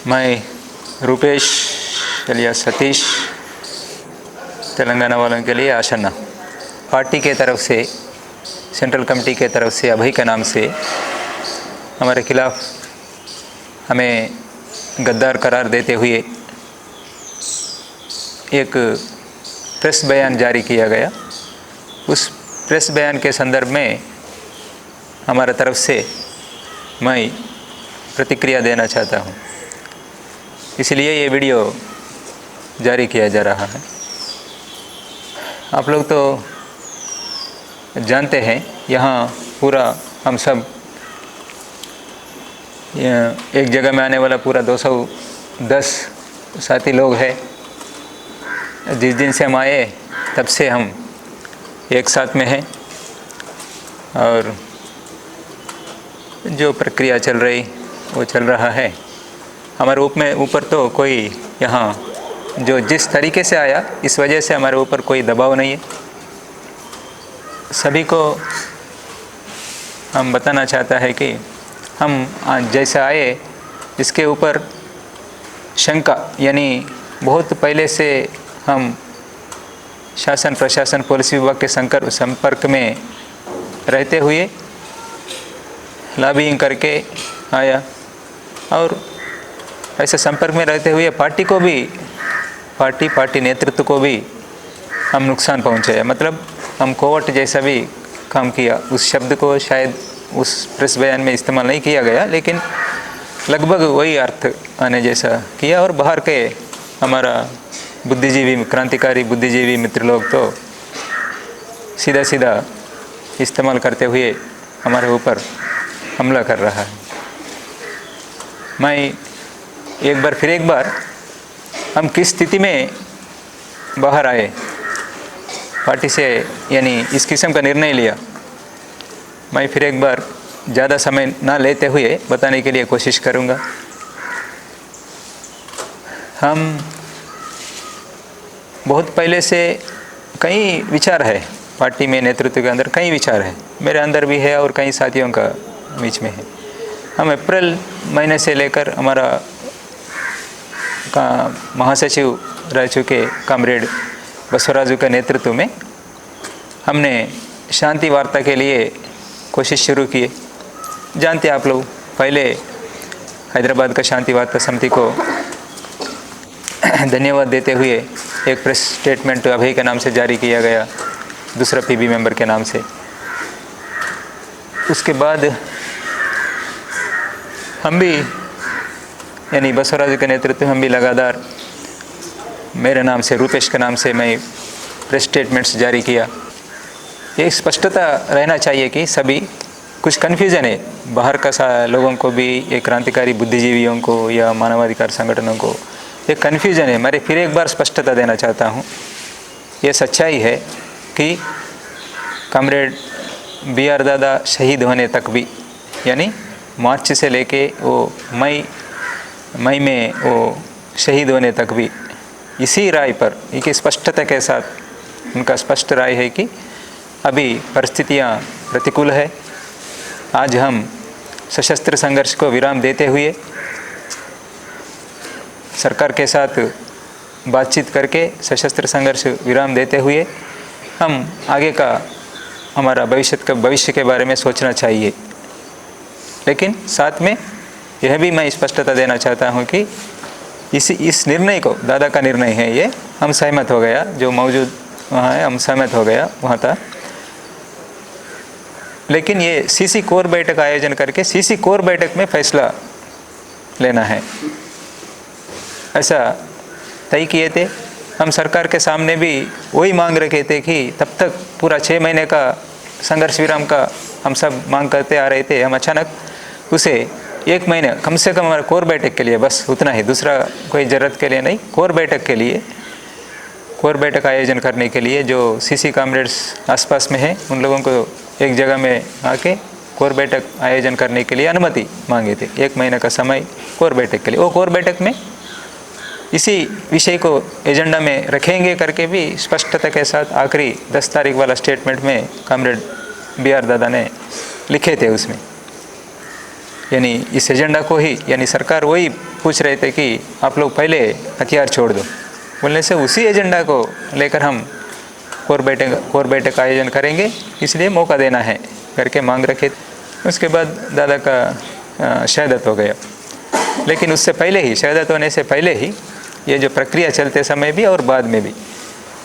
मैं रूपेश या सतीश तेलंगाना वालों के लिए आशना पार्टी के तरफ से सेंट्रल कमेटी के तरफ से अभय के नाम से हमारे खिलाफ हमें गद्दार करार देते हुए एक प्रेस बयान जारी किया गया। उस प्रेस बयान के संदर्भ में हमारे तरफ से मैं प्रतिक्रिया देना चाहता हूँ, इसलिए ये वीडियो जारी किया जा रहा है। आप लोग तो जानते हैं, यहाँ पूरा हम सब एक जगह में आने वाला पूरा 210 साथी लोग हैं। जिस दिन से हम आए तब से हम एक साथ में हैं और जो प्रक्रिया चल रही वो चल रहा है। हमारे ऊपर तो कोई यहाँ जो जिस तरीके से आया इस वजह से हमारे ऊपर कोई दबाव नहीं है। सभी को हम बताना चाहता है कि हम आज जैसे आए इसके ऊपर शंका, यानी बहुत पहले से हम शासन प्रशासन पुलिस विभाग के संपर्क में रहते हुए लॉबिंग करके आया और ऐसे संपर्क में रहते हुए पार्टी नेतृत्व को भी हम नुकसान पहुंचाया। मतलब हम कोवर्ट जैसा भी काम किया। उस शब्द को शायद उस प्रेस बयान में इस्तेमाल नहीं किया गया, लेकिन लगभग वही अर्थ आने जैसा किया। और बाहर के हमारा बुद्धिजीवी, क्रांतिकारी बुद्धिजीवी मित्र लोग तो सीधा इस्तेमाल करते हुए हमारे ऊपर हमला कर रहा है। मैं फिर एक बार हम किस स्थिति में बाहर आए पार्टी से, यानी इस किस्म का निर्णय लिया, मैं फिर एक बार ज़्यादा समय ना लेते हुए बताने के लिए कोशिश करूँगा। हम बहुत पहले से कई विचार है पार्टी में, नेतृत्व के अंदर कई विचार है, मेरे अंदर भी है और कई साथियों का बीच में है। हम अप्रैल महीने से लेकर हमारा महासचिव रह चुके कॉमरेड बसवराजू के नेतृत्व में हमने शांति वार्ता के लिए कोशिश शुरू किए। जानते आप लोग, पहले हैदराबाद का शांति वार्ता समिति को धन्यवाद देते हुए एक प्रेस स्टेटमेंट अभय के नाम से जारी किया गया, दूसरा पीबी मेंबर के नाम से। उसके बाद हम भी, यानी बसवराजू के नेतृत्व हम भी लगातार मेरे नाम से, रूपेश के नाम से मैं प्रेस स्टेटमेंट्स जारी किया। ये स्पष्टता रहना चाहिए कि सभी कुछ कन्फ्यूज़न है बाहर का लोगों को भी, ये क्रांतिकारी बुद्धिजीवियों को या मानवाधिकार संगठनों को ये कन्फ्यूज़न है। मैं फिर एक बार स्पष्टता देना चाहता हूँ। ये सच्चाई है कि कॉमरेड BR दादा शहीद होने तक भी, यानी मार्च से लेके वो मई में वो शहीद होने तक भी इसी राय पर, एक स्पष्टता के साथ उनका स्पष्ट राय है कि अभी परिस्थितियाँ प्रतिकूल है। आज हम सशस्त्र संघर्ष को विराम देते हुए सरकार के साथ बातचीत करके सशस्त्र संघर्ष विराम देते हुए हम आगे का हमारा भविष्य के बारे में सोचना चाहिए। लेकिन साथ में यह भी मैं स्पष्टता देना चाहता हूँ कि इस निर्णय को, दादा का निर्णय है ये, हम सहमत हो गया, जो मौजूद वहाँ है हम सहमत हो गया वहाँ था। लेकिन ये CC कोर बैठक आयोजन करके CC कोर बैठक में फैसला लेना है, ऐसा तय किए थे। हम सरकार के सामने भी वही मांग रखे थे कि तब तक पूरा 6 महीने का संघर्ष विराम का हम सब मांग करते आ रहे थे। हम अचानक उसे 1 महीने कम से कम हमारे कोर बैठक के लिए, बस उतना ही, दूसरा कोई ज़रूरत के लिए नहीं, कोर बैठक के लिए, कोर बैठक आयोजन करने के लिए जो CC कॉमरेड्स आसपास में हैं उन लोगों को एक जगह में आके कोर बैठक आयोजन करने के लिए अनुमति मांगे थे। 1 महीने का समय कोर बैठक के लिए। वो कोर बैठक में इसी विषय को एजेंडा में रखेंगे करके भी स्पष्टता के साथ आखिरी 10 तारीख वाला स्टेटमेंट में कॉमरेड BR दादा ने लिखे थे उसमें। यानी इस एजेंडा को ही, यानी सरकार वही पूछ रहे थे कि आप लोग पहले हथियार छोड़ दो, बोलने से उसी एजेंडा को लेकर हम कोर बैठक का आयोजन करेंगे, इसलिए मौका देना है करके मांग रखे। उसके बाद दादा का शहादत हो गया। लेकिन उससे पहले ही, शहादत होने से पहले ही, ये जो प्रक्रिया चलते समय भी और बाद में भी,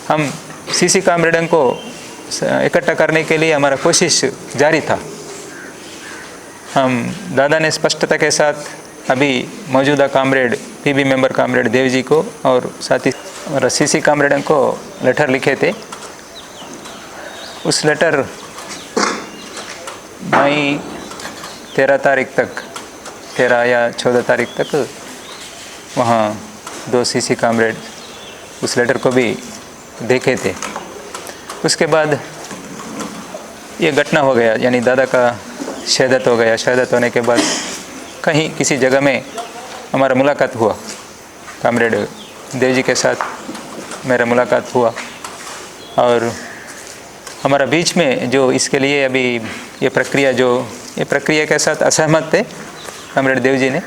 हम सीसी कामरेडों को इकट्ठा करने के लिए हमारा कोशिश जारी था। हम दादा ने स्पष्टता के साथ अभी मौजूदा comrade, PB member comrade Dev ji को और साथ ही हमारा सीसी कामरेडों को लेटर लिखे थे। उस लेटर मई 13 तारीख तक, 13 या 14 तारीख तक वहाँ 2 सीसी कामरेड उस लेटर को भी देखे थे। उसके बाद ये घटना हो गया, यानी दादा का शहादत हो गया। शहादत होने के बाद कहीं किसी जगह में हमारा मुलाकात हुआ, कामरेड देव जी के साथ मेरा मुलाकात हुआ, और हमारा बीच में जो इसके लिए अभी ये प्रक्रिया के साथ असहमत थे कामरेड देव जी ने।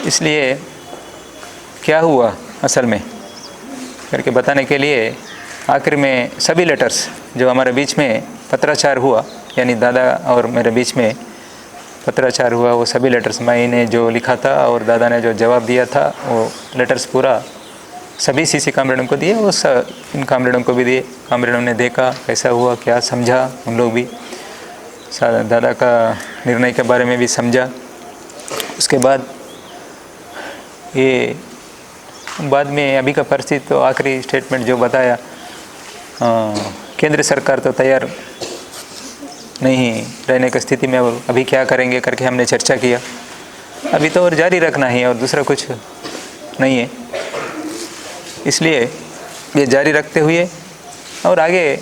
इसलिए क्या हुआ असल में करके बताने के लिए आखिर में सभी लेटर्स जो हमारे बीच में पत्राचार हुआ, यानी दादा और मेरे बीच में पत्राचार हुआ, वो सभी लेटर्स मैंने जो लिखा था और दादा ने जो जवाब दिया था, वो लेटर्स पूरा सभी सीसी कामरेडों को दिए, वो इन कामरेडों को भी दिए। कामरेडों ने देखा कैसा हुआ, क्या समझा, उन लोग भी दादा का निर्णय के बारे में भी समझा। उसके बाद ये बाद में अभी का परिस्थिति तो आखिरी स्टेटमेंट जो बताया, केंद्र सरकार तो तैयार नहीं रहने की स्थिति में, अभी क्या करेंगे करके हमने चर्चा किया। अभी तो और जारी रखना ही और दूसरा कुछ नहीं है, इसलिए ये जारी रखते हुए और आगे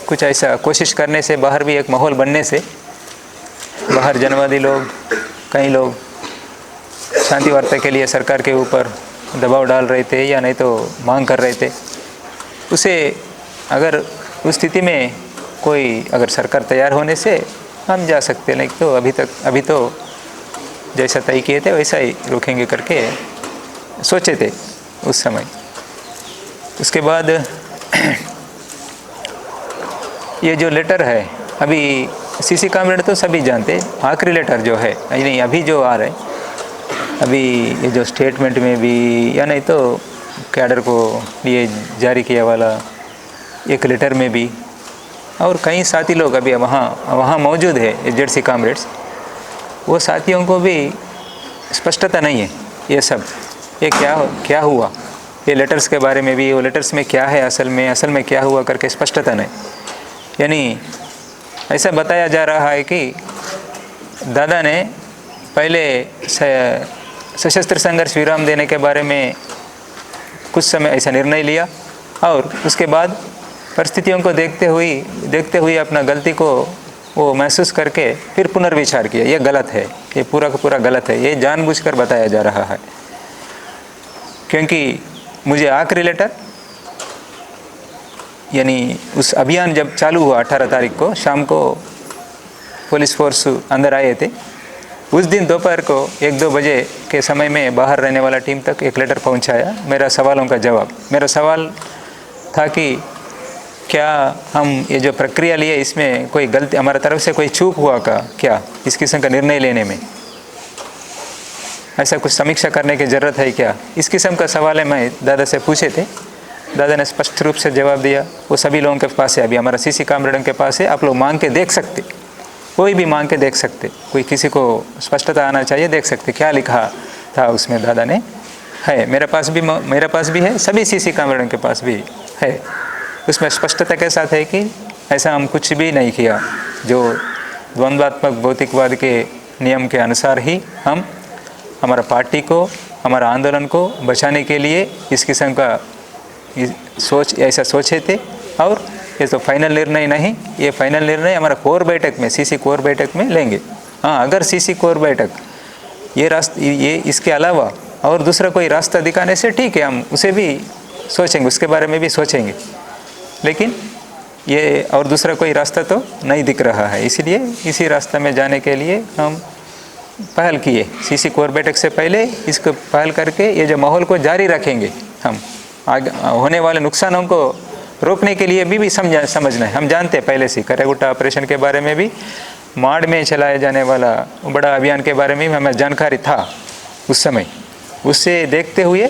कुछ ऐसा कोशिश करने से, बाहर भी एक माहौल बनने से, बाहर जनवादी लोग, कई लोग शांति वार्ता के लिए सरकार के ऊपर दबाव डाल रहे थे या नहीं तो मांग कर रहे थे। उसे अगर उस स्थिति में कोई अगर सरकार तैयार होने से हम जा सकते, नहीं तो अभी तो जैसा तय किए थे वैसा ही रोकेंगे करके सोचे थे उस समय। उसके बाद ये जो लेटर है, अभी सीसी कामरेड तो सभी जानते, आखिरी लेटर जो है, नहीं अभी जो आ रहा है, अभी ये जो स्टेटमेंट में भी या नहीं तो कैडर को लिए जारी किया वाला एक लेटर में भी, और कई साथी लोग अभी वहाँ मौजूद है एजेडसी कामरेड्स, वो साथियों को भी स्पष्टता नहीं है ये सब, ये क्या हुआ, ये लेटर्स के बारे में भी, वो लेटर्स में क्या है असल में क्या हुआ करके स्पष्टता नहीं। यानी ऐसा बताया जा रहा है कि दादा ने पहले सशस्त्र संघर्ष विराम देने के बारे में कुछ समय ऐसा निर्णय लिया, और उसके बाद परिस्थितियों को देखते हुए अपना गलती को वो महसूस करके फिर पुनर्विचार किया। ये गलत है, ये पूरा का पूरा गलत है, ये जानबूझकर बताया जा रहा है। क्योंकि मुझे आखिरी लेटर, यानी उस अभियान जब चालू हुआ 18 तारीख को शाम को पुलिस फोर्स अंदर आए थे, उस दिन दोपहर को 1-2 बजे के समय में बाहर रहने वाला टीम तक एक लेटर पहुंचाया, मेरा सवालों का जवाब। मेरा सवाल था कि क्या हम ये जो प्रक्रिया लिए इसमें कोई गलती हमारी तरफ से कोई चूक हुआ क्या इस किस्म का निर्णय लेने में, ऐसा कुछ समीक्षा करने की ज़रूरत है क्या, इस किस्म का सवाल है मैं दादा से पूछे थे। दादा ने स्पष्ट रूप से जवाब दिया, वो सभी लोगों के पास है, अभी हमारा सीसी कामरेडों के पास है, आप लोग मांग के देख सकते, कोई भी मांग के देख सकते, कोई किसी को स्पष्टता आना चाहिए, देख सकते क्या लिखा था उसमें। दादा ने है, मेरे पास भी है, सभी सीसी कामरेडों के पास भी है, उसमें स्पष्टता के साथ है कि ऐसा हम कुछ भी नहीं किया, जो द्वंद्वात्मक भौतिकवाद के नियम के अनुसार ही हम हमारा पार्टी को, हमारा आंदोलन को बचाने के लिए इस किस्म का ऐसा सोचे थे। और ये तो फाइनल निर्णय नहीं, ये फाइनल निर्णय हमारा कोर बैठक में, सीसी कोर बैठक में लेंगे। हाँ, अगर सीसी कोर बैठक ये इसके अलावा और दूसरा कोई रास्ता दिखाने से ठीक है, हम उसे भी सोचेंगे, उसके बारे में भी सोचेंगे, लेकिन ये और दूसरा कोई रास्ता तो नहीं दिख रहा है, इसलिए इसी रास्ते में जाने के लिए हम पहल किए, सीसी कोर बैठक से पहले इसको पहल करके ये जो माहौल को जारी रखेंगे हम, आगे होने वाले नुकसानों को रोकने के लिए भी समझना है। हम जानते हैं पहले से करेगुट्टा ऑपरेशन के बारे में भी, माड़ में चलाए जाने वाला बड़ा अभियान के बारे में भी हमें जानकारी था उस समय। उससे देखते हुए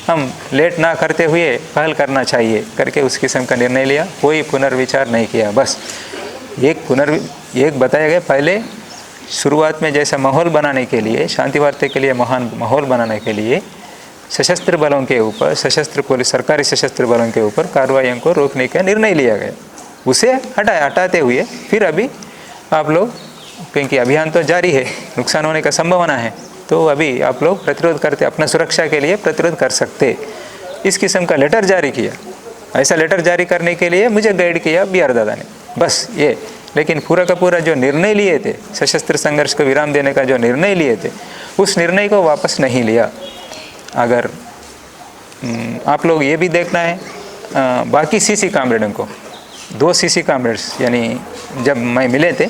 हम लेट ना करते हुए पहल करना चाहिए करके उस किस्म का निर्णय लिया, कोई पुनर्विचार नहीं किया। बस एक बताया गया पहले शुरुआत में जैसा माहौल बनाने के लिए, शांति वार्ता के लिए महान माहौल बनाने के लिए सशस्त्र बलों के ऊपर, सशस्त्र पुलिस सरकारी सशस्त्र बलों के ऊपर कार्रवाइयों को रोकने का निर्णय लिया गया। उसे हटाते हुए फिर अभी आप लोग, क्योंकि अभियान तो जारी है, नुकसान होने का संभावना है, तो अभी आप लोग प्रतिरोध करते, अपना सुरक्षा के लिए प्रतिरोध कर सकते, इस किस्म का लेटर जारी किया। ऐसा लेटर जारी करने के लिए मुझे गाइड किया BR दादा ने, बस ये। लेकिन पूरा का पूरा जो निर्णय लिए थे, सशस्त्र संघर्ष को विराम देने का जो निर्णय लिए थे, उस निर्णय को वापस नहीं लिया। अगर आप लोग ये भी देखना है, बाकी सीसी कामरेडों को, 2 सीसी कामरेड्स, यानी जब मैं मिले थे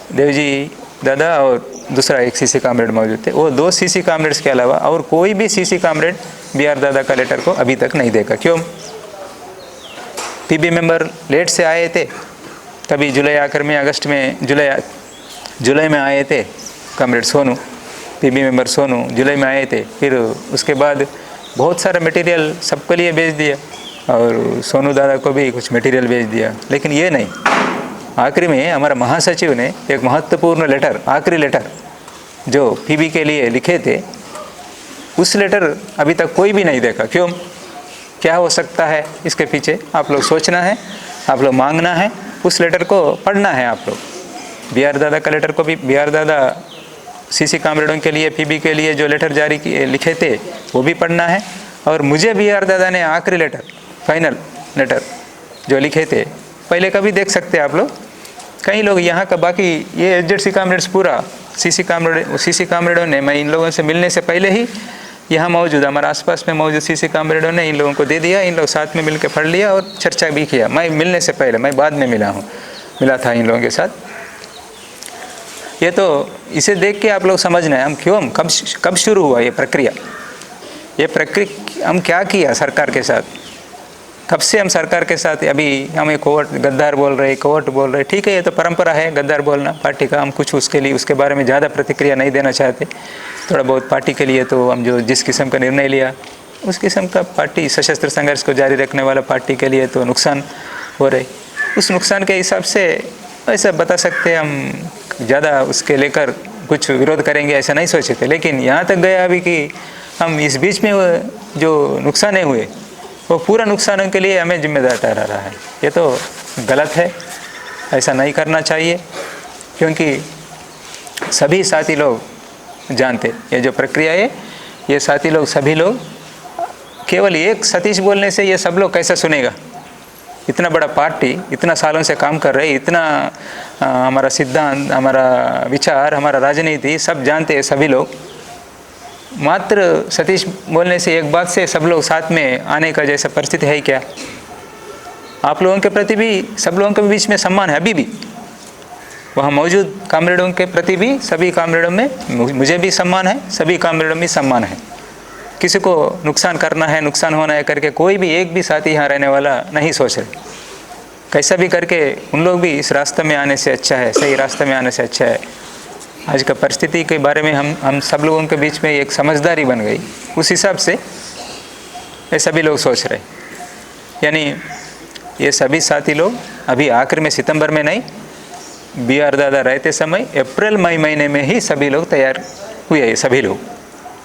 देवजी दादा और दूसरा एक सीसी कामरेड मौजूद थे, वो 2 सीसी कामरेड्स के अलावा और कोई भी सीसी कामरेड BR दादा का लेटर को अभी तक नहीं देखा। क्यों? PB मेंबर लेट से आए थे, कभी जुलाई आखिर में, अगस्त में, जुलाई में आए थे comrade Sonu, PB member Sonu जुलाई में आए थे। फिर उसके बाद बहुत सारा मटेरियल सबके लिए भेज दिया और सोनू दादा को भी कुछ मटेरियल भेज दिया, लेकिन ये नहीं। आखिरी में हमारा महासचिव ने एक महत्वपूर्ण लेटर, आखिरी लेटर जो PB के लिए लिखे थे, उस लेटर अभी तक कोई भी नहीं देखा। क्यों? क्या हो सकता है इसके पीछे? आप लोग सोचना है, आप लोग मांगना है, उस लेटर को पढ़ना है आप लोग। BR दादा का लेटर को भी, BR दादा सीसी कामरेडों के लिए, PB के लिए जो लेटर जारी किए लिखे थे वो भी पढ़ना है। और मुझे BR दादा ने आखिरी लेटर, फाइनल लेटर जो लिखे थे, पहले का भी देख सकते हैं आप लोग। कई लोग यहाँ का, बाकी ये SZC कामरेड्स पूरा सीसी कामरेडों ने, मैं इन लोगों से मिलने से पहले ही यहाँ मौजूद, हमारे आसपास में मौजूद सीसी कामरेडों ने इन लोगों को दे दिया, इन लोग साथ में मिलकर पढ़ लिया और चर्चा भी किया। मैं मिलने से पहले, मैं बाद में मिला था इन लोगों के साथ। ये तो इसे देख के आप लोग समझना है हम कब शुरू हुआ ये प्रक्रिया हम क्या किया सरकार के साथ, कब से हम सरकार के साथ। अभी हमें कोर्ट गद्दार बोल रहे, ठीक है, ये तो परंपरा है गद्दार बोलना पार्टी का। हम कुछ उसके बारे में ज़्यादा प्रतिक्रिया नहीं देना चाहते। थोड़ा बहुत पार्टी के लिए तो हम जो जिस किस्म का निर्णय लिया, उस किस्म का पार्टी, सशस्त्र संघर्ष को जारी रखने वाला पार्टी के लिए तो नुकसान हो रहे, उस नुकसान के हिसाब से ऐसा बता सकते हैं। हम ज़्यादा उसके लेकर कुछ विरोध करेंगे ऐसा नहीं सोचे थे, लेकिन यहाँ तक गया अभी कि हम इस बीच में जो नुकसान हुए, वो पूरा नुकसानों के लिए हमें जिम्मेदार ठहरा रहा है। ये तो गलत है, ऐसा नहीं करना चाहिए, क्योंकि सभी साथी लोग जानते ये जो प्रक्रिया है, ये साथी लोग, सभी लोग, केवल एक सतीश बोलने से ये सब लोग कैसा सुनेगा? इतना बड़ा पार्टी, इतना सालों से काम कर रहे, इतना हमारा सिद्धांत, हमारा विचार, हमारा राजनीति सब जानते हैं सभी लोग। मात्र सतीश बोलने से, एक बात से सब लोग साथ में आने का जैसा परिस्थिति है क्या? आप लोगों के प्रति भी, सब लोगों के बीच में सम्मान है अभी भी, वहाँ मौजूद कामरेडों के प्रति भी, सभी कामरेडों में मुझे भी सम्मान है, सभी कामरेडों में सम्मान है। किसी को नुकसान करना है, नुकसान होना है करके कोई भी एक भी साथी यहाँ रहने वाला नहीं सोच रहे। कैसा भी करके उन लोग भी इस रास्ते में आने से अच्छा है, सही रास्ते में आने से अच्छा है। आज का परिस्थिति के बारे में हम सब लोगों के बीच में एक समझदारी बन गई, उस हिसाब से ये सभी लोग सोच रहे। यानी ये सभी साथी लोग अभी आखिर में, सितंबर में नहीं, BR दादा रहते समय अप्रैल मई महीने में ही सभी लोग तैयार हुए। ये सभी लोग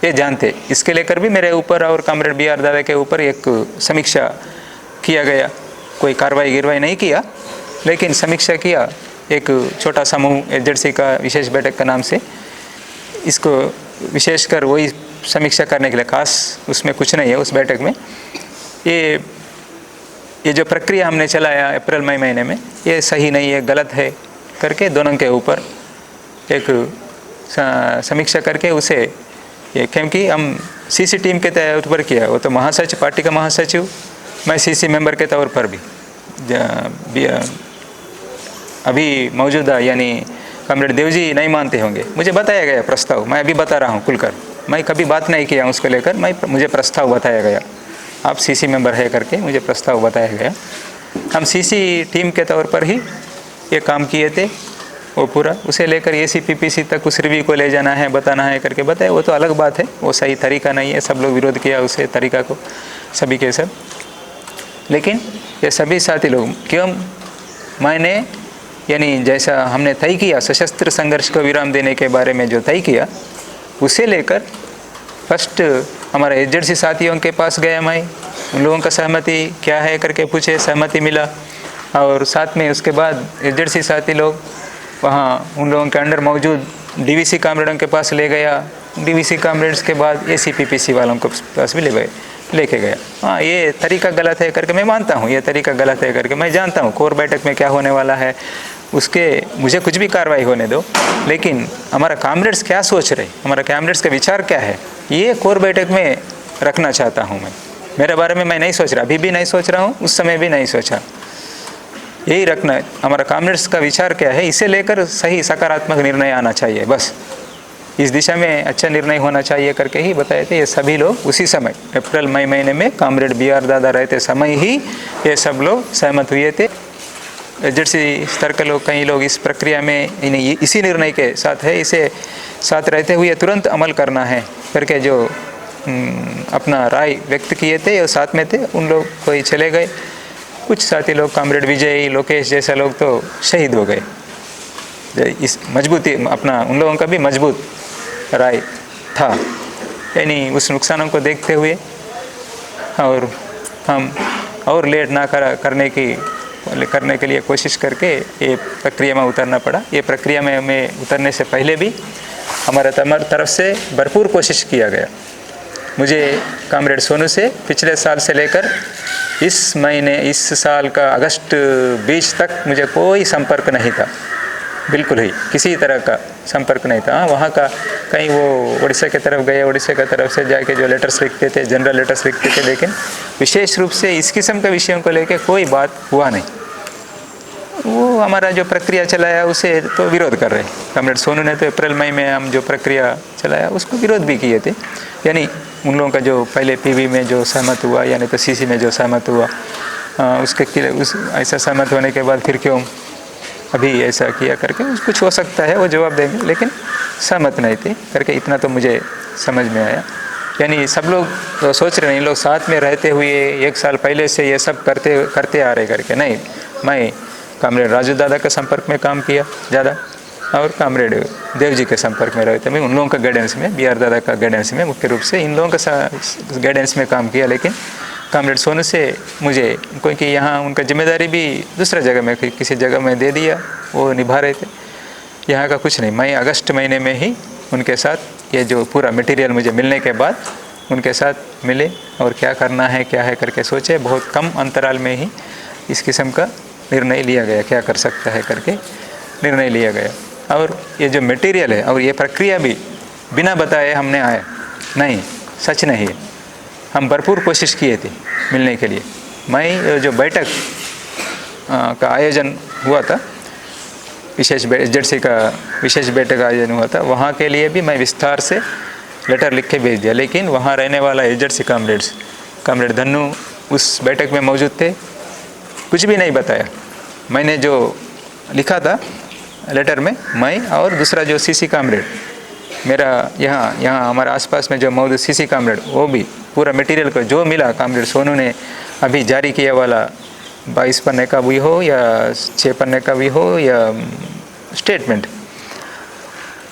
ये जानते। इसके लेकर भी मेरे ऊपर और कामरेड BR दादा के ऊपर एक समीक्षा किया गया। कोई कार्रवाई नहीं किया, लेकिन समीक्षा किया। एक छोटा समूह SZC का विशेष बैठक का नाम से, इसको विशेषकर वही समीक्षा करने के लिए, खास उसमें कुछ नहीं है उस बैठक में। ये जो प्रक्रिया हमने चलाया अप्रैल मई महीने में, ये सही नहीं है, गलत है करके दोनों के ऊपर एक समीक्षा करके उसे ये, क्योंकि हम CC टीम के तौर पर किया, वो तो महासचिव, पार्टी का महासचिव, मैं CC मेंबर के तौर पर भी अभी मौजूदा यानी कॉमरेड देवजी नहीं मानते होंगे। मुझे बताया गया प्रस्ताव, मैं अभी बता रहा हूँ खुलकर, मैं कभी बात नहीं किया उसको लेकर, मुझे प्रस्ताव बताया गया, आप सीसी मेंबर है करके मुझे प्रस्ताव बताया गया। हम सीसी टीम के तौर पर ही ये काम किए थे, वो पूरा उसे लेकर ACPPC तक उस रिव्यू को ले जाना है, बताना है करके बताया, वो तो अलग बात है, वो सही तरीका नहीं है, सब लोग विरोध किया उसे तरीका को, सभी के सब। लेकिन ये सभी साथी लोग क्यों, मैंने यानी जैसा हमने तय किया सशस्त्र संघर्ष को विराम देने के बारे में जो तय किया, उसे लेकर फर्स्ट हमारे HZC साथियों के पास गया, मैं उन लोगों का सहमति क्या है करके पूछे, सहमति मिला। और साथ में उसके बाद HZC साथी लोग वहाँ उन लोगों के अंडर मौजूद DVC कामरेडों के पास ले गया, DVC कामरेड्स के बाद ACPPC वालों को पास भी लेके गया। हाँ, ये तरीका गलत है करके मैं मानता हूँ, ये तरीका गलत है करके मैं जानता हूँ। कोर बैठक में क्या होने वाला है उसके मुझे कुछ भी कार्रवाई होने दो, लेकिन हमारा कामरेड्स क्या सोच रहे, हमारा कामरेड्स का विचार क्या है, ये कोर बैठक में रखना चाहता हूँ मैं। मेरे बारे में मैं नहीं सोच रहा, अभी भी नहीं सोच रहा हूँ, उस समय भी नहीं सोचा। यही रखना है, हमारा कामरेड्स का विचार क्या है, इसे लेकर सही सकारात्मक निर्णय आना चाहिए, बस इस दिशा में अच्छा निर्णय होना चाहिए करके ही बताए थे। ये सभी लोग उसी समय अप्रैल मई महीने में कामरेड BR दादा रहते समय ही ये सब लोग सहमत हुए थे। HZC स्तर के लोग, कई लोग इस प्रक्रिया में इसी निर्णय के साथ है, इसे साथ रहते हुए तुरंत अमल करना है करके जो अपना राय व्यक्त किए थे और साथ में थे, उन लोग कोई चले गए, कुछ साथी लोग कामरेड विजय लोकेश जैसा लोग तो शहीद हो गए। इस मजबूती अपना उन लोगों का भी मजबूत राय था, यानी उस नुकसानों को देखते हुए और हम और लेट ना करने के लिए कोशिश करके ये प्रक्रिया में उतरना पड़ा। ये प्रक्रिया में हमें उतरने से पहले भी हमारे तरफ से भरपूर कोशिश किया गया। मुझे कामरेड सोनू से पिछले साल से लेकर इस साल का अगस्त 20 तक मुझे कोई संपर्क नहीं था, बिल्कुल ही किसी तरह का संपर्क नहीं था। वहाँ का कहीं वो उड़ीसा की तरफ गए, उड़ीसा की तरफ से जाके जो लेटर्स लिखते थे, जनरल लेटर्स लिखते थे, लेकिन विशेष रूप से इस किस्म के विषयों को लेकर कोई बात हुआ नहीं। वो हमारा जो प्रक्रिया चलाया उसे तो विरोध कर रहे। कामरेड सोनू ने तो अप्रैल मई में हम जो प्रक्रिया चलाया उसको विरोध भी किए थे, यानी उन लोगों का जो पहले PV में जो सहमत हुआ, यानी तो CC में जो सहमत हुआ, ऐसा सहमत होने के बाद फिर क्यों अभी ऐसा किया करके कुछ हो सकता है, वो जवाब देंगे, लेकिन सहमत नहीं थे करके इतना तो मुझे समझ में आया। यानी सब लोग तो सोच रहे हैं, लोग साथ में रहते हुए 1 साल पहले से ये सब करते आ रहे करके। नहीं, मैं कामरेड राजू दादा के संपर्क में काम किया ज़्यादा, और कामरेड देव जी के संपर्क में रहे थे। मैं उन लोगों का गाइडेंस में, BR दादा का गाइडेंस में, मुख्य रूप से इन लोगों का गाइडेंस में काम किया। लेकिन कामरेड सोनू से मुझे, क्योंकि यहाँ उनका जिम्मेदारी भी दूसरा जगह में किसी जगह में दे दिया, वो निभा रहे थे, यहाँ का कुछ नहीं। मैं अगस्त महीने में ही उनके साथ ये जो पूरा मटेरियल मुझे मिलने के बाद उनके साथ मिले और क्या करना है क्या है करके सोचे। बहुत कम अंतराल में ही इस किस्म का निर्णय लिया गया, क्या कर सकता है करके निर्णय लिया गया। और ये जो मटेरियल है और ये प्रक्रिया भी बिना बताए हमने आया नहीं, सच नहीं है। हम भरपूर कोशिश किए थे मिलने के लिए। मैं जो बैठक का आयोजन हुआ था, HZC का विशेष बैठक आयोजन हुआ था, वहाँ के लिए भी मैं विस्तार से लेटर लिख के भेज दिया। लेकिन वहाँ रहने वाला HZC कामरेड धन्नू उस बैठक में मौजूद थे, कुछ भी नहीं बताया। मैंने जो लिखा था लेटर में, मैं और दूसरा जो CC कामरेड मेरा यहाँ हमारे आसपास में जो मौजूद CC कामरेड, वो भी पूरा मटेरियल को जो मिला कामरेड सोनू ने अभी जारी किया वाला 22 पन्ने का भी हो या 6 पन्ने का भी हो या स्टेटमेंट,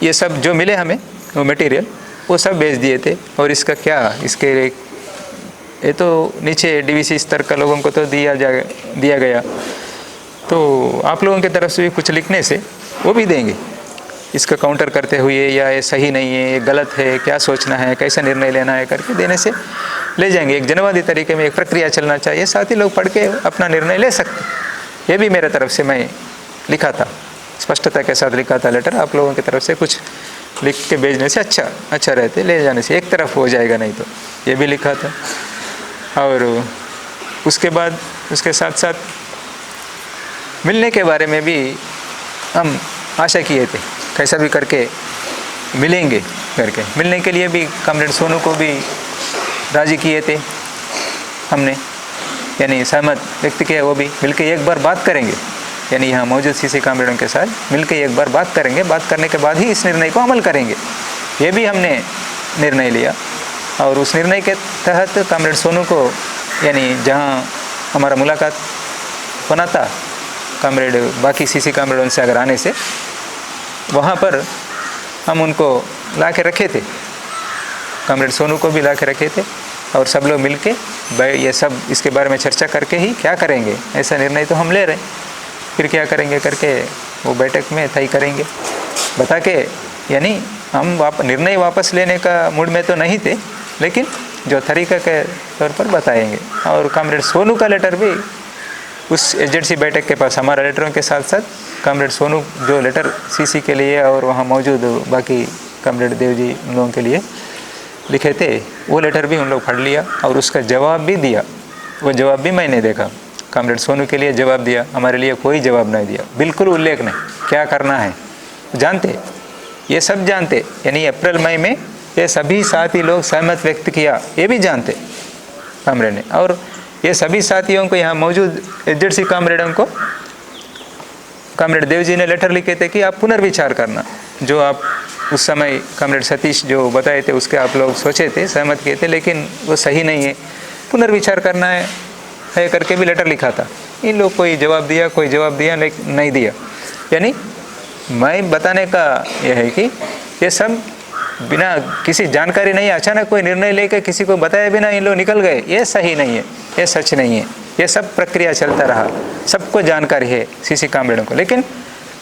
ये सब जो मिले हमें वो मटेरियल, वो सब भेज दिए थे। और इसका क्या, इसके ये तो नीचे DVC स्तर का लोगों को तो दिया गया, तो आप लोगों की तरफ से भी कुछ लिखने से वो भी देंगे, इसका काउंटर करते हुए, या ये सही नहीं है, ये गलत है, क्या सोचना है, कैसा निर्णय लेना है करके देने से ले जाएंगे। एक जनवादी तरीके में एक प्रक्रिया चलना चाहिए, साथ ही लोग पढ़ के अपना निर्णय ले सकते। ये भी मेरे तरफ से मैं लिखा था, स्पष्टता के साथ लिखा था लेटर। आप लोगों की तरफ से कुछ लिख के भेजने से अच्छा रहते, ले जाने से एक तरफ हो जाएगा, नहीं तो ये भी लिखा था। और उसके बाद उसके साथ साथ मिलने के बारे में भी हम आशा किए थे कैसा भी करके मिलेंगे करके। मिलने के लिए भी कॉमरेड सोनू को भी राज़ी किए थे हमने, यानी सहमत व्यक्त किया, वो भी मिलकर एक बार बात करेंगे, यानी यहाँ मौजूद सीसी कॉमरेडों के साथ मिलकर एक बार बात करेंगे, बात करने के बाद ही इस निर्णय को अमल करेंगे, ये भी हमने निर्णय लिया। और उस निर्णय के तहत कॉमरेड सोनू को, यानी जहाँ हमारा मुलाकात बना था कॉमरेड बाकी सीसी कॉमरेडों से अगर आने से, वहाँ पर हम उनको ला के रखे थे, कॉमरेड सोनू को भी ला के रखे थे, और सब लोग मिल के ये सब इसके बारे में चर्चा करके ही क्या करेंगे, ऐसा निर्णय तो हम ले रहे हैं, फिर क्या करेंगे करके वो बैठक में तय करेंगे बता के। यानी हम निर्णय वापस लेने का मूड में तो नहीं थे, लेकिन जो तरीका के तौर पर बताएंगे। और कॉमरेड सोनू का लेटर भी उस एजेंसी बैठक के पास, हमारा लेटरों के साथ साथ कॉमरेड सोनू जो लेटर सीसी के लिए और वहाँ मौजूद बाकी कॉमरेड देव जी उन लोगों के लिए लिखे थे, वो लेटर भी उन लोग पढ़ लिया और उसका जवाब भी दिया। वो जवाब भी मैंने देखा, कॉमरेड सोनू के लिए जवाब दिया, हमारे लिए कोई जवाब नहीं दिया, बिल्कुल उल्लेख नहीं क्या करना है, जानते ये सब जानते। यानी अप्रैल मई में ये सभी साथी लोग सहमत व्यक्त किया, ये भी जानते कॉमरेड ने। और ये सभी साथियों को, यहाँ मौजूद एजेंसी कॉमरेडों को कॉमरेड देव जी ने लेटर लिखे थे कि आप पुनर्विचार करना, जो आप उस समय कॉमरेड सतीश जो बताए थे उसके आप लोग सोचे थे, सहमत किए थे, लेकिन वो सही नहीं है, पुनर्विचार करना है करके भी लेटर लिखा था। इन लोग कोई जवाब दिया लेकिन नहीं दिया। यानी मैं बताने का यह है कि ये सब बिना किसी जानकारी नहीं, अचानक कोई निर्णय लेकर किसी को बताए बिना इन लोग निकल गए, ये सही नहीं है, ये सच नहीं है। ये सब प्रक्रिया चलता रहा, सबको जानकारी है सीसी कॉमरेडों को, लेकिन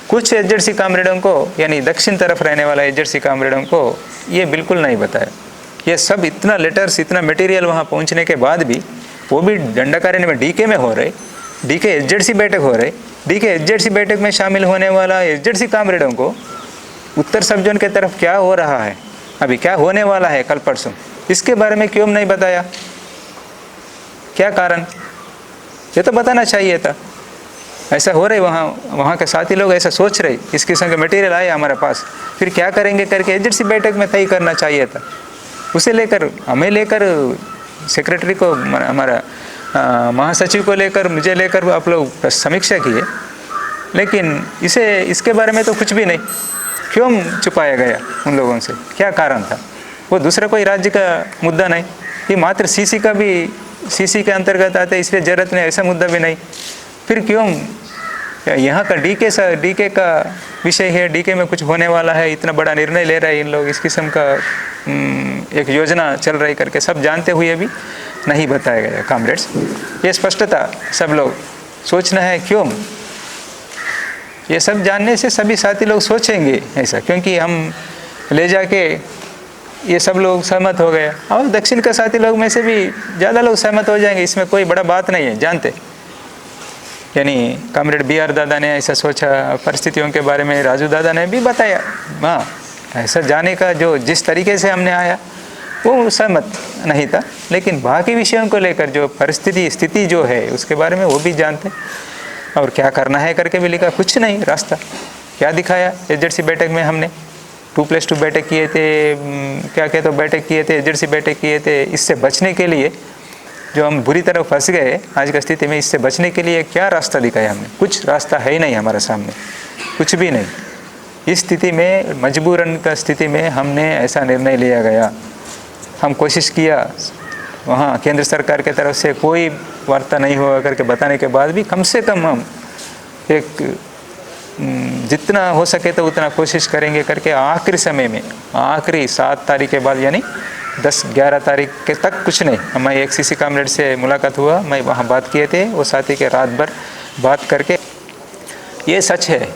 कुछ एजेंसी कॉमरेडों को, यानी दक्षिण तरफ रहने वाला एजेंसी कॉमरेडों को ये बिल्कुल नहीं बताया। ये सब इतना लेटर्स, इतना मटेरियल वहाँ पहुँचने के बाद भी, वो भी दंडाकारण्य में डीके में हो रहे, डीके एजेंसी बैठक हो रहे, डीके एजेंसी बैठक में शामिल होने वाला एजेंसी कॉमरेडों को उत्तर सब जोन के तरफ क्या हो रहा है, अभी क्या होने वाला है कल परसों, इसके बारे में क्यों नहीं बताया, क्या कारण, ये तो बताना चाहिए था। ऐसा हो रही, वहाँ के साथी लोग ऐसा सोच रहे, इस किस्म के मटेरियल आए हमारे पास, फिर क्या करेंगे करके एजेंसी बैठक में तय करना चाहिए था। उसे लेकर, हमें लेकर, सेक्रेटरी को, हमारा महासचिव को लेकर, मुझे लेकर आप लोग समीक्षा किए, लेकिन इसके बारे में तो कुछ भी नहीं। क्यों छुपाया गया उन लोगों से, क्या कारण था? वो दूसरा कोई राज्य का मुद्दा नहीं, ये मात्र सीसी का भी, सीसी के अंतर्गत आता है, इसलिए जरूरत नहीं, ऐसा मुद्दा भी नहीं। फिर क्यों यहाँ का डीके का विषय है, डीके में कुछ होने वाला है, इतना बड़ा निर्णय ले रहे हैं इन लोग, इस किस्म का एक योजना चल रही करके सब जानते हुए भी नहीं बताया गया कॉमरेड्स। ये स्पष्टता सब लोग सोचना है, क्यों ये सब जानने से सभी साथी लोग सोचेंगे ऐसा, क्योंकि हम ले जाके ये सब लोग सहमत हो गए, और दक्षिण के साथी लोग में से भी ज़्यादा लोग सहमत हो जाएंगे, इसमें कोई बड़ा बात नहीं है, जानते। यानी कॉमरेड BR दादा ने ऐसा सोचा, परिस्थितियों के बारे में राजू दादा ने भी बताया, हाँ ऐसा जाने का जो जिस तरीके से हमने आया वो सहमत नहीं था, लेकिन बाकी विषयों को लेकर जो स्थिति जो है उसके बारे में वो भी जानते, और क्या करना है करके भी लिखा। कुछ नहीं, रास्ता क्या दिखाया एजेंसी बैठक में, हमने 2+2 बैठक किए थे, क्या कहते बैठक किए थे, एजेंसी बैठक किए थे। इससे बचने के लिए जो हम बुरी तरह फंस गए आज की स्थिति में, इससे बचने के लिए क्या रास्ता दिखाया हमने? कुछ रास्ता है ही नहीं हमारे सामने, कुछ भी नहीं। इस स्थिति में, मजबूरन का स्थिति में हमने ऐसा निर्णय लिया गया। हम कोशिश किया, वहाँ केंद्र सरकार के तरफ से कोई वार्ता नहीं हुआ करके बताने के बाद भी कम से कम हम एक जितना हो सके तो उतना कोशिश करेंगे करके आखिरी समय में, आखिरी 7 तारीख के बाद, यानी 10-11 तारीख के तक कुछ नहीं। हमारे एक सीसी कॉमरेड से मुलाकात हुआ, मैं वहाँ बात किए थे, वो साथी के रात भर बात करके, ये सच है,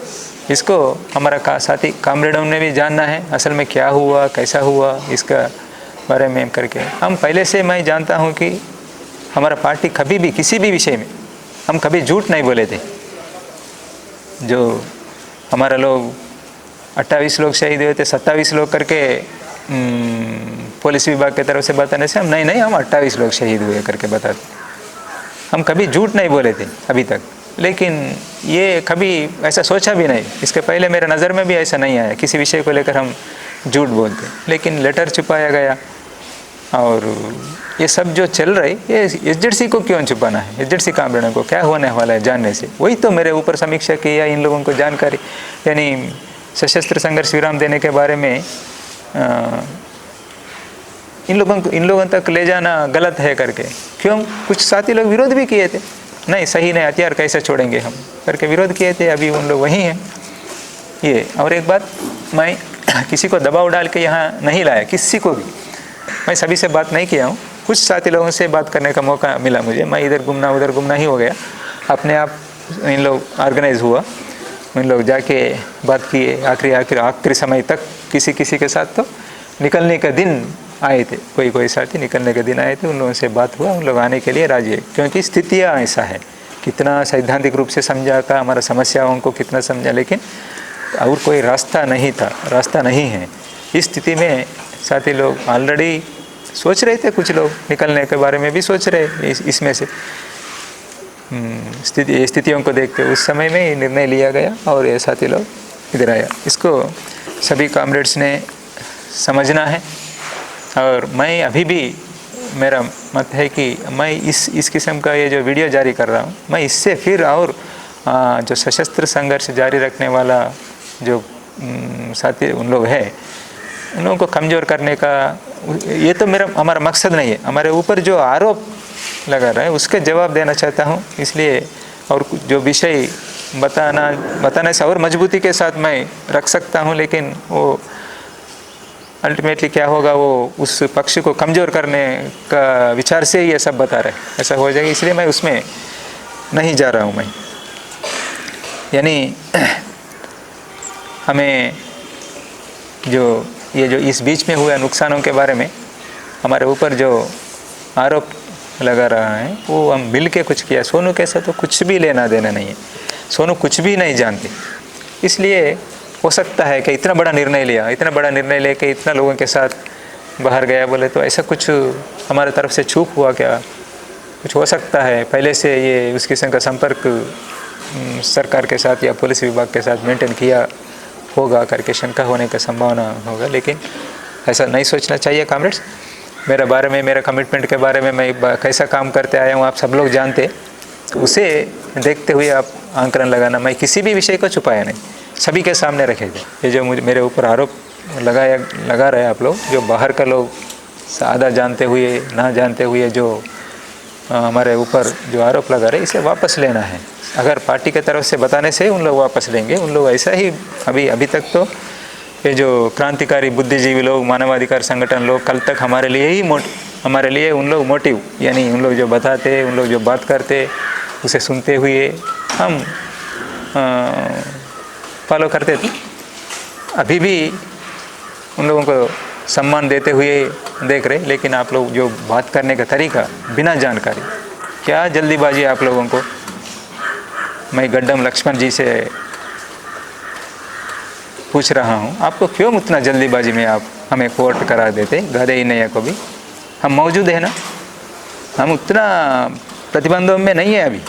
इसको हमारा साथी कॉमरेडों ने भी जानना है असल में क्या हुआ, कैसा हुआ, इसका बारे में करके। हम पहले से मैं जानता हूँ कि हमारा पार्टी कभी भी किसी भी विषय में हम कभी झूठ नहीं बोले थे। जो हमारा लोग 28 लोग शहीद हुए थे, 27 लोग करके पुलिस विभाग की तरफ से बताने से हम नहीं हम 28 लोग शहीद हुए करके बताते। हम कभी झूठ नहीं बोले थे अभी तक, लेकिन ये कभी ऐसा सोचा भी नहीं, इसके पहले मेरे नज़र में भी ऐसा नहीं आया किसी विषय को लेकर हम झूठ बोलते, लेकिन लेटर छुपाया गया। और ये सब जो चल रही ये एसजेडसी को क्यों छुपाना है, एसजेडसी कामरेडों को क्या होने वाला है जानने से, वही तो मेरे ऊपर समीक्षा की या इन लोगों को जानकारी, यानी सशस्त्र संघर्ष विराम देने के बारे में इन लोगों तक ले जाना गलत है करके, क्यों कुछ साथी लोग विरोध भी किए थे, नहीं सही नहीं, हथियार कैसे छोड़ेंगे हम करके विरोध किए थे, अभी उन लोग वही हैं ये। और एक बात, मैं किसी को दबाव डाल के यहाँ नहीं लाया, किसी को भी, मैं सभी से बात नहीं किया हूँ, कुछ साथी लोगों से बात करने का मौका मिला मुझे, मैं इधर घूमना उधर घूमना ही हो गया, अपने आप इन लोग ऑर्गेनाइज हुआ, इन लोग जाके बात किए, आखिरी समय तक किसी के साथ तो निकलने का दिन आए थे, कोई साथी निकलने के दिन आए थे, उन लोगों से बात हुआ, उन लोग आने के लिए राजी है, क्योंकि स्थितियाँ ऐसा है, कितना सैद्धांतिक रूप से समझा का हमारा समस्याओं को कितना समझा, लेकिन और कोई रास्ता नहीं है। इस स्थिति में साथी लोग ऑलरेडी सोच रहे थे, कुछ लोग निकलने के बारे में भी सोच रहे, इसमें से स्थितियों को देखते उस समय में ये निर्णय लिया गया और ये साथी लोग इधर आया। इसको सभी कॉमरेड्स ने समझना है। और मैं अभी भी, मेरा मत है कि मैं इस किस्म का ये जो वीडियो जारी कर रहा हूँ, मैं इससे फिर और जो सशस्त्र संघर्ष जारी रखने वाला जो साथी उन लोग हैं, उन लोगों को कमज़ोर करने का, ये तो हमारा मकसद नहीं है। हमारे ऊपर जो आरोप लगा रहा है उसके जवाब देना चाहता हूँ, इसलिए और जो विषय बताने से और मजबूती के साथ मैं रख सकता हूँ, लेकिन वो अल्टीमेटली क्या होगा, वो उस पक्ष को कमज़ोर करने का विचार से ये सब बता रहे, ऐसा हो जाएगा, इसलिए मैं उसमें नहीं जा रहा हूँ। मैं यानी हमें जो इस बीच में हुए नुकसानों के बारे में हमारे ऊपर जो आरोप लगा रहा है वो हम मिल के कुछ किया, सोनू के साथ तो कुछ भी लेना देना नहीं है, सोनू कुछ भी नहीं जानते, इसलिए हो सकता है कि इतना बड़ा निर्णय लेके इतना लोगों के साथ बाहर गया, बोले तो ऐसा कुछ हमारे तरफ से चूक हुआ क्या, कुछ हो सकता है, पहले से ये उस किस्म का संपर्क सरकार के साथ या पुलिस विभाग के साथ मेंटेन किया होगा करके शंका होने का संभावना होगा, लेकिन ऐसा नहीं सोचना चाहिए। कॉमरेड्स, मेरे बारे में, मेरे कमिटमेंट के बारे में मैं कैसा काम करते आया हूँ आप सब लोग जानते, उसे देखते हुए आप आंकलन लगाना। मैं किसी भी विषय को छुपाया नहीं, सभी के सामने रखेगा। ये जो मेरे ऊपर आरोप लगा रहे आप लोग, जो बाहर का लोग आधा जानते हुए ना जानते हुए जो हमारे ऊपर जो आरोप लगा रहे, इसे वापस लेना है। अगर पार्टी के तरफ से बताने से उन लोग वापस लेंगे, उन लोग ऐसा ही अभी तक तो ये जो क्रांतिकारी बुद्धिजीवी लोग, मानवाधिकार संगठन लोग, कल तक हमारे लिए उन लोग मोटिव, यानी उन लोग जो बताते, उन लोग जो बात करते, उसे सुनते हुए हम फॉलो करते थे। अभी भी उन लोगों को सम्मान देते हुए देख रहे, लेकिन आप लोग जो बात करने का तरीका बिना जानकारी, क्या जल्दीबाजी आप लोगों को। मैं गड्डम लक्ष्मण जी से पूछ रहा हूँ, आपको क्यों उतना जल्दीबाजी में आप हमें कोर्ट करा देते, गधे ही नहीं को भी, हम मौजूद है ना, हम उतना प्रतिबंधों में नहीं है अभी।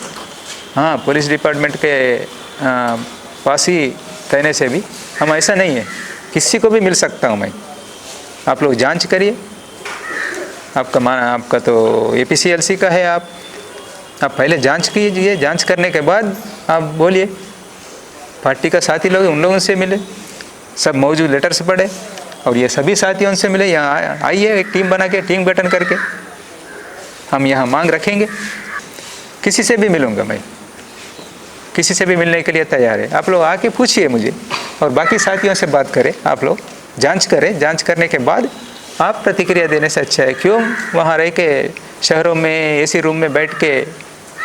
हाँ, पुलिस डिपार्टमेंट के पास ही कहने से भी हम ऐसा नहीं है, किसी को भी मिल सकता हूँ मैं। आप लोग जांच करिए, आपका तो APCLC का है, आप पहले जांच कीजिए, जांच करने के बाद आप बोलिए। पार्टी का साथी लोग, उन लोगों से मिले, सब मौजूद लेटर्स पढ़े और ये सभी साथियों से मिले। यहाँ आइए, एक टीम बना के, टीम गठन करके हम यहाँ मांग रखेंगे। किसी से भी मिलूँगा मैं, किसी से भी मिलने के लिए तैयार है। आप लोग आके पूछिए मुझे और बाकी साथियों से बात करें, आप लोग जांच करें। जांच करने के बाद आप प्रतिक्रिया देने से अच्छा है, क्यों वहाँ रह के शहरों में AC रूम में बैठ के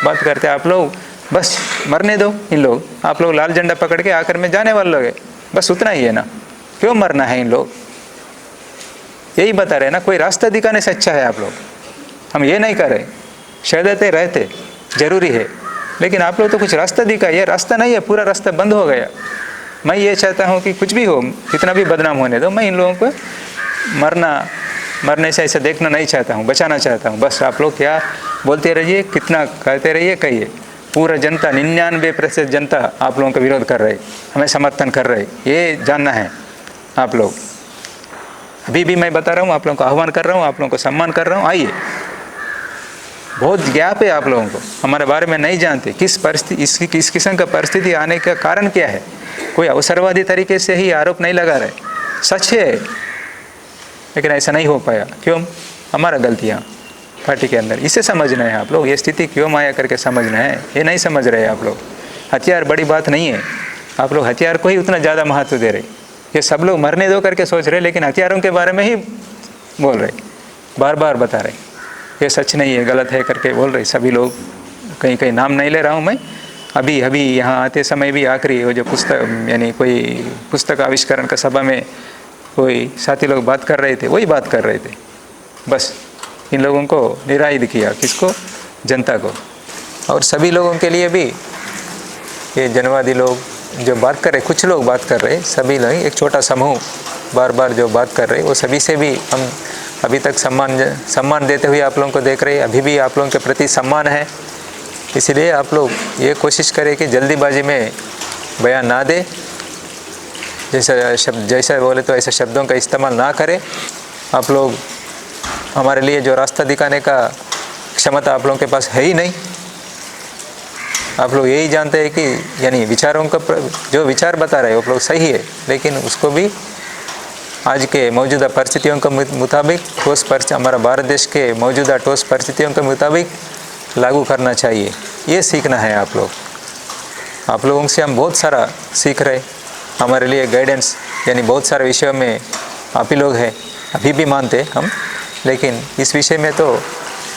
बात करते आप लोग। बस मरने दो इन लोग, आप लोग लाल झंडा पकड़ के आकर में जाने वाले लोग हैं, बस उतना ही है ना, क्यों मरना है इन लोग, यही बता रहे ना। कोई रास्ता दिखाने से अच्छा है आप लोग, हम ये नहीं कर रहे, शहदते रहते जरूरी है, लेकिन आप लोग तो कुछ रास्ता दिखा, ये रास्ता नहीं है, पूरा रास्ता बंद हो गया। मैं ये चाहता हूँ कि कुछ भी हो, कितना भी बदनाम होने दो, मैं इन लोगों को मरने से ऐसा देखना नहीं चाहता हूँ, बचाना चाहता हूँ। बस आप लोग क्या बोलते रहिए, कितना कहते रहिए, कहिए, पूरा जनता 99% जनता आप लोगों का विरोध कर रहे, हमें समर्थन कर रहे, ये जानना है आप लोग। अभी भी मैं बता रहा हूँ, आप लोगों को आह्वान कर रहा हूँ, आप लोगों को सम्मान कर रहा हूँ, आइए। बहुत ज्ञाप है आप लोगों को, हमारे बारे में नहीं जानते किस परिस्थिति, इस किस्म का परिस्थिति आने का कारण क्या है। कोई अवसरवादी तरीके से ही आरोप नहीं लगा रहे, सच है, लेकिन ऐसा नहीं हो पाया। क्यों? हमारा गलतियाँ पार्टी के अंदर, इसे समझना है आप लोग। ये स्थिति क्यों आया करके समझना है, ये नहीं समझ रहे आप लोग। हथियार बड़ी बात नहीं है, आप लोग हथियार को ही उतना ज़्यादा महत्व दे रहे। ये सब लोग मरने दो करके सोच रहे, लेकिन हथियारों के बारे में ही बोल रहे, बार बार बता रहे ये सच नहीं है, गलत है करके बोल रहे सभी लोग। कहीं कहीं नाम नहीं ले रहा हूँ मैं। अभी यहाँ आते समय भी आखिरी वो जो पुस्तक, यानी कोई पुस्तक आविष्करण का सभा में कोई साथी लोग बात कर रहे थे, वही बात कर रहे थे। बस इन लोगों को निरायुध किया, किसको? जनता को। और सभी लोगों के लिए भी ये जनवादी लोग जो बात कर रहे, कुछ लोग बात कर रहे, सभी लोग, एक छोटा समूह बार बार जो बात कर रहे, वो सभी से भी हम अभी तक सम्मान देते हुए आप लोगों को देख रहे। अभी भी आप लोगों के प्रति सम्मान है, इसलिए आप लोग ये कोशिश करें कि जल्दीबाजी में बयान ना दे, जैसा बोले तो ऐसे शब्दों का इस्तेमाल ना करें। आप लोग हमारे लिए जो रास्ता दिखाने का क्षमता आप लोगों के पास है ही नहीं। आप लोग यही जानते हैं कि यानी विचारों का जो विचार बता रहे हैं वो लोग सही है, लेकिन उसको भी आज के मौजूदा परिस्थितियों के मुताबिक, हमारा भारत देश के मौजूदा ठोस परिस्थितियों के मुताबिक लागू करना चाहिए। ये सीखना है आप लोग। आप लोगों से हम बहुत सारा सीख रहे, हमारे लिए गाइडेंस यानी बहुत सारे विषयों में आप ही लोग हैं, अभी भी मानते हम, लेकिन इस विषय में तो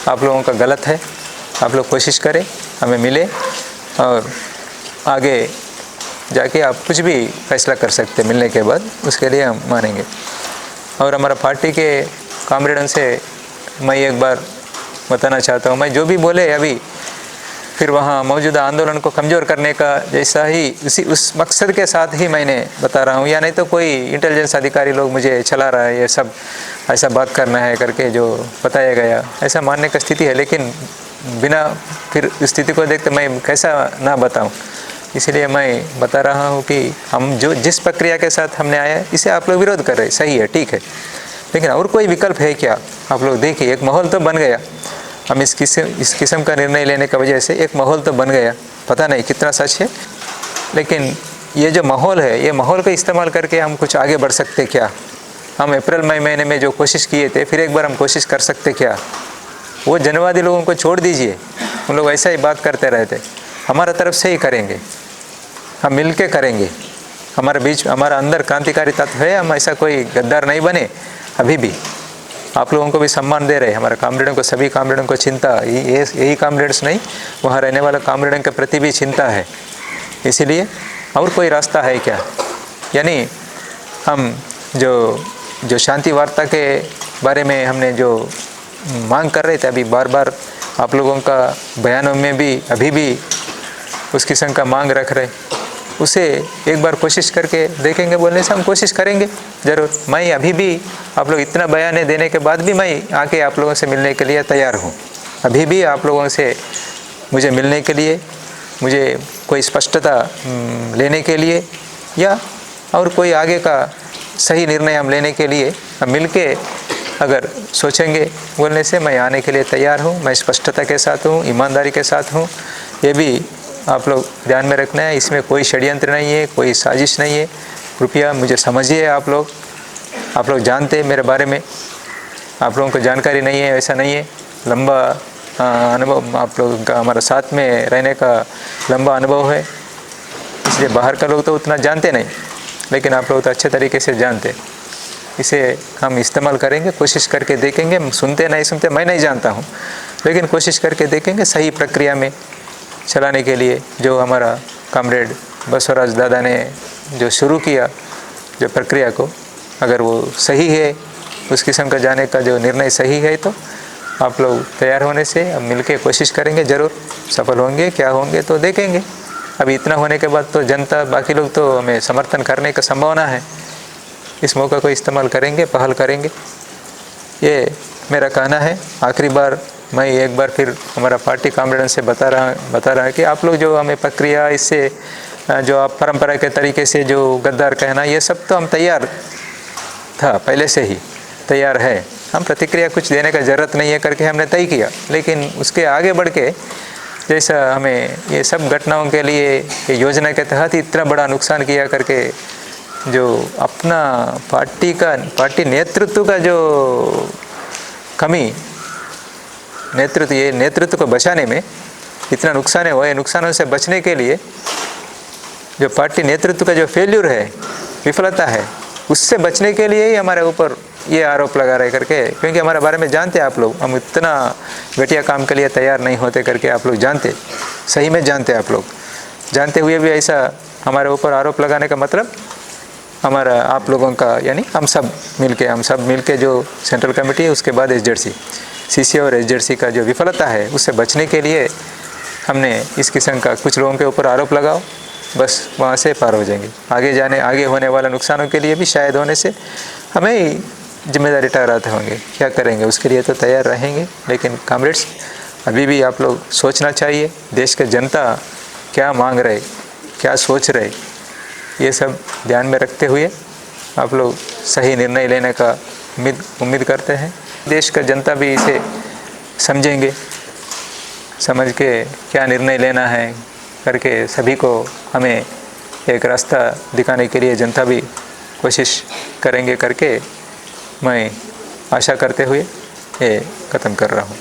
आप लोगों का गलत है। आप लोग कोशिश करें, हमें मिले और आगे जाके आप कुछ भी फैसला कर सकते मिलने के बाद, उसके लिए हम मानेंगे। और हमारा पार्टी के कामरेडों से मैं एक बार बताना चाहता हूँ, मैं जो भी बोले अभी फिर वहाँ मौजूदा आंदोलन को कमज़ोर करने का जैसा ही उस मकसद के साथ ही मैंने बता रहा हूँ, या नहीं तो कोई इंटेलिजेंस अधिकारी लोग मुझे चला रहा है ये सब ऐसा बात करना है करके जो बताया गया, ऐसा मानने का स्थिति है। लेकिन बिना फिर स्थिति को देखते मैं कैसा ना बताऊँ, इसलिए मैं बता रहा हूँ कि हम जिस प्रक्रिया के साथ हमने आया इसे आप लोग विरोध कर रहे, सही है, ठीक है, लेकिन और कोई विकल्प है क्या? आप लोग देखिए, एक माहौल तो बन गया। हम इस किस्म का निर्णय लेने की वजह से एक माहौल तो बन गया, पता नहीं कितना सच है, लेकिन ये जो माहौल है, ये माहौल का इस्तेमाल करके हम कुछ आगे बढ़ सकते क्या? हम अप्रैल मई महीने में जो कोशिश किए थे, फिर एक बार हम कोशिश कर सकते क्या? वो जनवादी लोगों को छोड़ दीजिए, उन लोग ऐसा ही बात करते रहते। हमारा तरफ से ही करेंगे, हम मिल के करेंगे। हमारे बीच, हमारा अंदर क्रांतिकारी तत्व है, हम ऐसा कोई गद्दार नहीं बने। अभी भी आप लोगों को भी सम्मान दे रहे, हमारे कामरेडों को, सभी कामरेडों को चिंता, यही कामरेड्स नहीं, वहाँ रहने वाले कामरेडों के प्रति भी चिंता है। इसीलिए और कोई रास्ता है क्या? यानी हम जो शांति वार्ता के बारे में हमने जो मांग कर रहे थे, अभी बार बार आप लोगों का बयानों में भी अभी भी उस किस्म का मांग रख रहे, उसे एक बार कोशिश करके देखेंगे। बोलने से हम कोशिश करेंगे ज़रूर। मैं अभी भी आप लोग इतना बयान देने के बाद भी मैं आके आप लोगों से मिलने के लिए तैयार हूँ। अभी भी आप लोगों से मुझे मिलने के लिए, मुझे कोई स्पष्टता लेने के लिए, या और कोई आगे का सही निर्णय हम लेने के लिए हम मिल के अगर सोचेंगे, बोलने से मैं आने के लिए तैयार हूँ। मैं स्पष्टता के साथ हूँ, ईमानदारी के साथ हूँ। ये भी आप लोग ध्यान में रखना है, इसमें कोई षड्यंत्र नहीं है, कोई साजिश नहीं है। कृपया मुझे समझिए। आप लोग जानते हैं मेरे बारे में, आप लोगों को जानकारी नहीं है ऐसा नहीं है। लंबा अनुभव आप लोगों का, हमारा साथ में रहने का लंबा अनुभव है, इसलिए बाहर का लोग तो उतना जानते नहीं, लेकिन आप लोग तो अच्छे तरीके से जानते। इसे हम इस्तेमाल करेंगे, कोशिश करके देखेंगे। सुनते नहीं सुनते मैं नहीं जानता हूँ, लेकिन कोशिश करके देखेंगे सही प्रक्रिया में चलाने के लिए। जो हमारा कॉमरेड बसवराज दादा ने जो शुरू किया जो प्रक्रिया को, अगर वो सही है, उस किस्म का जाने का जो निर्णय सही है, तो आप लोग तैयार होने से हम मिलके कोशिश करेंगे। ज़रूर सफल होंगे, क्या होंगे तो देखेंगे। अभी इतना होने के बाद तो जनता, बाकी लोग तो हमें समर्थन करने का संभावना है। इस मौका को इस्तेमाल करेंगे, पहल करेंगे। ये मेरा कहना है। आखिरी बार मैं एक बार फिर हमारा पार्टी कॉम्रेड से बता रहा है कि आप लोग जो हमें प्रक्रिया इससे जो आप परंपरा के तरीके से जो गद्दार कहना, ये सब तो हम तैयार था, पहले से ही तैयार है, हम प्रतिक्रिया कुछ देने का ज़रूरत नहीं है करके हमने तय किया। लेकिन उसके आगे बढ़ के जैसा हमें ये सब घटनाओं के लिए ये योजना के तहत इतना बड़ा नुकसान किया करके, जो अपना पार्टी नेतृत्व का जो कमी, नेतृत्व को बचाने में इतना नुकसान है, वो नुकसानों से बचने के लिए जो पार्टी नेतृत्व का जो फेल्यूर है, विफलता है, उससे बचने के लिए ही हमारे ऊपर ये आरोप लगा रहे करके, क्योंकि हमारे बारे में जानते आप लोग, हम इतना घटिया काम के लिए तैयार नहीं होते करके आप लोग जानते, सही में जानते आप लोग, जानते हुए भी ऐसा हमारे ऊपर आरोप लगाने का मतलब हमारा आप लोगों का, यानी हम सब मिलके जो सेंट्रल कमेटी है, उसके बाद एसजेडसी, सीसी और एसजेडसी का जो विफलता है, उससे बचने के लिए हमने इस किस्म का कुछ लोगों के ऊपर आरोप लगाओ, बस वहाँ से पार हो जाएंगे। आगे होने वाला नुकसानों के लिए भी शायद होने से हमें ही जिम्मेदारी ठहराते होंगे, क्या करेंगे उसके लिए तो तैयार रहेंगे। लेकिन कॉमरेड्स, अभी भी आप लोग सोचना चाहिए, देश के जनता क्या मांग रहे, क्या सोच रहे, ये सब ध्यान में रखते हुए आप लोग सही निर्णय लेने का उम्मीद करते हैं। देश का जनता भी इसे समझेंगे, समझ के क्या निर्णय लेना है करके सभी को हमें एक रास्ता दिखाने के लिए जनता भी कोशिश करेंगे करके मैं आशा करते हुए ये ख़त्म कर रहा हूँ।